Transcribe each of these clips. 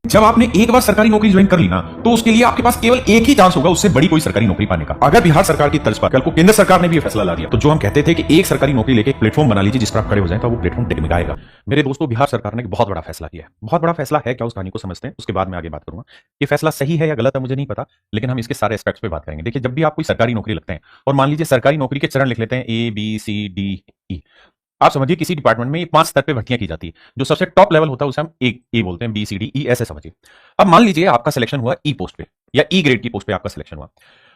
जब आपने एक बार सरकारी नौकरी ज्वाइन कर ली ना, तो उसके लिए आपके पास केवल एक ही चांस होगा उससे बड़ी कोई सरकारी नौकरी पाने का। अगर बिहार सरकार की तर्ज पर कल को केंद्र सरकार ने भी फैसला ला दिया, तो जो हम कहते थे कि एक सरकारी नौकरी लेके एक प्लेटफॉर्म बना लीजिए जिस पर आप खड़े हो जाए, तो वो प्लेटफॉर्म टिकमिकाएगा। मेरे दोस्तों, बिहार सरकार ने एक बहुत बड़ा फैसला किया है। बहुत बड़ा फैसला है क्या, उस कहानी को समझते हैं, उसके बाद मैं आगे बात करूंगा। ये फैसला सही है या गलत है मुझे नहीं पता, लेकिन हम इसके सारे एस्पेक्ट्स पे बात करेंगे। देखिए, जब भी आप कोई सरकारी नौकरी लगते हैं और मान लीजिए सरकारी नौकरी के चरण लिख लेते हैं ABCDE, आप समझिए किसी डिपार्टमेंट में 5 स्तर पे भर्तियां की जाती है। जो सबसे टॉप लेवल होता है उसे हम ए बोलते हैं, BCD E ऐसे समझिए। अब मान लीजिए आपका सिलेक्शन हुआ ई पोस्ट पे या ई ग्रेड की पोस्ट पे आपका सिलेक्शन हुआ,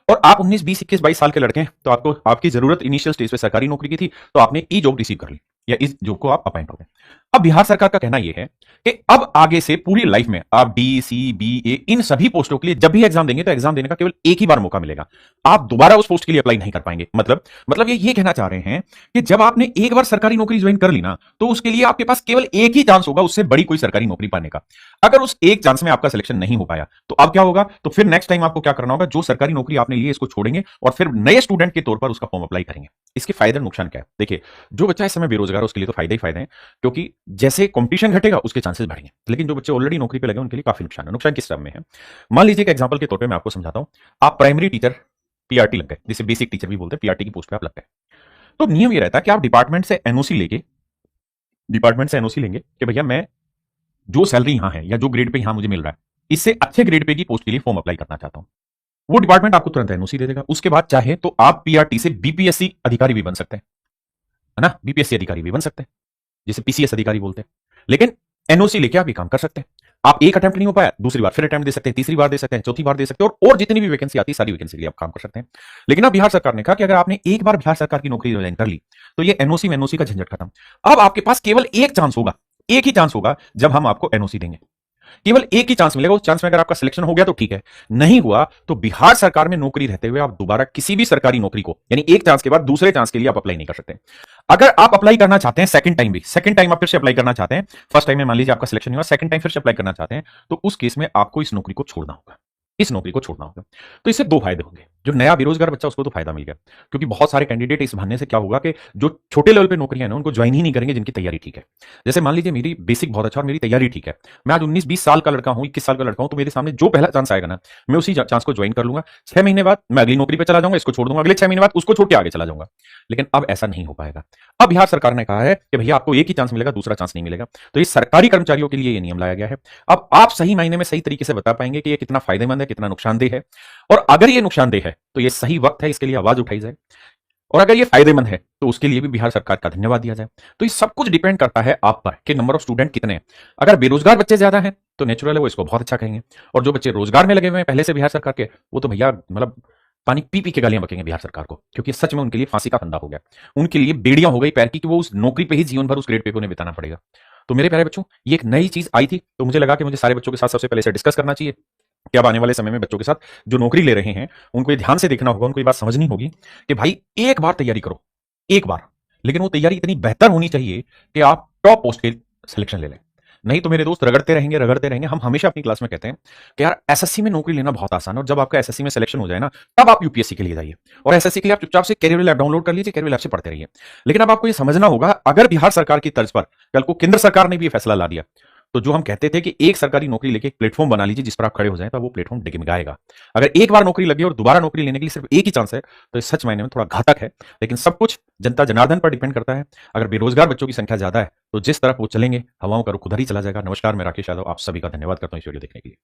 और आप 19, 20, 21, 22 साल के लड़के हैं, तो आपको आपकी जरूरत इनिशियल स्टेज पे सरकारी नौकरी की थी, तो आपने ई जॉब रिसीव कर ली या इस जॉब को आप अपॉइंट हो गए। अब बिहार सरकार का कहना यह है कि अब आगे से पूरी लाइफ में आप D, C, B, A इन सभी पोस्टों के लिए जब भी एग्जाम देंगे तो एग्जाम देने का केवल एक ही बार मौका मिलेगा। आप दोबारा उस पोस्ट के लिए अप्लाई नहीं कर पाएंगे। मतलब ये कहना चाह रहे हैं कि जब आपने एक बार सरकारी नौकरी ज्वाइन कर ली ना, तो उसके लिए आपके पास केवल एक ही चांस होगा उससे बड़ी कोई सरकारी नौकरी पाने का। अगर उस एक चांस में आपका सिलेक्शन नहीं हो पाया, तो अब क्या होगा, तो फिर नेक्स्ट टाइम आपको क्या करना होगा, जो सरकारी नौकरी आपने ली है इसको छोड़ेंगे और फिर नए स्टूडेंट के तौर पर उसका फॉर्म अप्लाई करेंगे। इसके फायदे नुकसान क्या है? देखिए, जो बच्चा इस समय बेरोजगार है उसके लिए तो फायदे ही फायदे हैं, क्योंकि जैसे कंपटीशन घटेगा उसके चांसेस बढ़ेंगे। लेकिन जो बच्चे ऑलरेडी नौकरी पे लगे उनके लिए काफी नुकसान है। नुकसान किस तरह में है, मान लीजिए एक एग्जांपल के तौर पे मैं आपको समझाता हूं। आप प्राइमरी टीचर PRT लग गए, जिसे बेसिक टीचर भी बोलते हैं, PRT की पोस्ट पे आप लग गए। तो नियम ये रहता है कि आप डिपार्टमेंट से एनओसी लेंगे कि भैया मैं जो सैलरी यहां है या जो ग्रेड पे यहां मुझे मिल रहा है, इससे अच्छे ग्रेड पे की पोस्ट के लिए फॉर्म अप्लाई करना चाहता हूं। वो डिपार्टमेंट आपको तुरंत एनओसी दे देगा। उसके बाद चाहे तो आप PRT से BPSC अधिकारी भी बन सकते हैं, है ना, BPSC अधिकारी भी बन सकते हैं, जिसे PCS अधिकारी बोलते हैं। लेकिन एनओसी लेके आप ये काम कर सकते हैं। आप एक अटेम्प्ट नहीं हो पाया, दूसरी बार फिर अटेम्प्ट दे सकते हैं, तीसरी बार दे सकते हैं, चौथी बार दे सकते हैं, और जितनी भी वैकेंसी आती है सारी वैकेंसी के लिए आप काम कर सकते हैं। लेकिन अब बिहार सरकार ने कहा कि अगर आपने एक बार बिहार सरकार की नौकरी ज्वाइन कर ली, तो ये एनओसी का झंझट खत्म। अब आपके पास केवल एक चांस होगा, एक ही चांस होगा जब हम आपको एनओसी देंगे। केवल एक ही चांस मिलेगा। उस चांस में अगर आपका सिलेक्शन हो गया तो ठीक है, नहीं हुआ तो बिहार सरकार में नौकरी रहते हुए आप दोबारा किसी भी सरकारी नौकरी को, यानी एक चांस के बाद दूसरे चांस के लिए आप अप्लाई नहीं कर सकते। अगर आप अप्लाई करना चाहते हैं सेकंड टाइम आप फिर से अप्लाई करना चाहते हैं, फर्स्ट टाइम में मान लीजिए आपका सिलेक्शन हुआ, सेकंड टाइम फिर से अप्लाई करना चाहते हैं, तो उस केस में आपको इस नौकरी को छोड़ना होगा। तो इससे दो फायदे होंगे। जो नया बेरोजगार बच्चा उसको तो फायदा मिल गया, क्योंकि बहुत सारे कैंडिडेट इस बहाने से क्या होगा कि जो छोटे लेवल पे नौकरियां हैं ना उनको ज्वाइन ही नहीं करेंगे जिनकी तैयारी ठीक है। जैसे मान लीजिए मेरी बेसिक बहुत अच्छा और मेरी तैयारी ठीक है, मैं आज 19-20 साल का लड़का हूं, 21 साल का लड़का हूं, तो मेरे सामने जो पहला चांस आएगा ना, मैं उसी चांस को ज्वाइन कर लूंगा। 6 महीने बाद मैं अगली नौकरी पर चला जाऊंगा, इसको छोड़ दूंगा, अगले 6 महीने बाद उसको छोड़ के आगे चला जाऊंगा। लेकिन अब ऐसा नहीं हो पाएगा। अब बिहार सरकार ने कहा है कि भैया आपको एक ही चांस मिलेगा, दूसरा चांस नहीं मिलेगा। तो ये सरकारी कर्मचारियों के लिए ये नियम लाया गया है। अब आप सही मायने में सही तरीके से बता पाएंगे कि ये कितना फायदेमंद है, कितना नुकसानदेह है, और अगर ये नुकसानदेह है तो ये सही वक्त है इसके लिए आवाज उठाई जाए, और अगर ये फायदेमंद है तो उसके लिए भी बिहार सरकार का धन्यवाद दिया जाए। तो ये सब कुछ डिपेंड करता है आप पर कि नंबर ऑफ स्टूडेंट कितने हैं। अगर बेरोजगार बच्चे ज्यादा हैं तो नेचुरल है वो इसको बहुत अच्छा कहेंगे, और जो बच्चे रोजगार में लगे हुए हैं पहले से बिहार सरकार के, वो तो भैया पानी पी पी के गालियां बकेंगे बिहार सरकार को, क्योंकि सच में उनके लिए फांसी का फंदा हो गया। उनके लिए बेड़ियां हो गई पैर की कि वो उस नौकरी पे ही जीवन भर उस ग्रेड पे उन्हें बिताना पड़ेगा। तो मेरे प्यारे बच्चों, ये एक नई चीज आई थी, तो मुझे लगा कि मुझे सारे बच्चों के साथ सबसे पहले से डिस्कस करना चाहिए कि अब आने वाले समय में बच्चों के साथ जो नौकरी ले रहे हैं उनको ये ध्यान से देखना होगा, उनको ये बात समझनी होगी कि भाई एक बार तैयारी करो, एक बार, लेकिन वो तैयारी इतनी बेहतर होनी चाहिए कि आप टॉप पोस्ट के सिलेक्शन ले लें। नहीं तो मेरे दोस्त रगड़ते रहेंगे। हम हमेशा अपनी क्लास में कहते हैं कि यार SSC में नौकरी लेना बहुत आसान है, और जब आपका SSC में सिलेक्शन हो जाए ना, तब आप UPSC के लिए जाइए, और SSC के लिए आप चुपचाप से कैरियर लैब डाउनलोड कर लीजिए, कैरियर लैब से पढ़ते रहिए। लेकिन अब आपको ये समझना होगा, अगर बिहार सरकार की तर्ज पर कल को केंद्र सरकार ने भी फैसला ला दिया, तो जो हम कहते थे कि एक सरकारी नौकरी लेके एक प्लेटफॉर्म बना लीजिए जिस पर आप खड़े हो जाएं, तो वो प्लेटफॉर्म डिगमिगाएगा। अगर एक बार नौकरी लगी और दोबारा नौकरी लेने के लिए सिर्फ एक ही चांस है, तो सच मायने में थोड़ा घातक है। लेकिन सब कुछ जनता जनार्दन पर डिपेंड करता है। अगर बेरोजगार बच्चों की संख्या ज्यादा है तो जिस तरफ वो चलेंगे हवाओं का रुख उधर ही चला जाएगा। नमस्कार, मैं राकेश यादव, आप सभी का धन्यवाद करता हूं इस वीडियो देखने के लिए।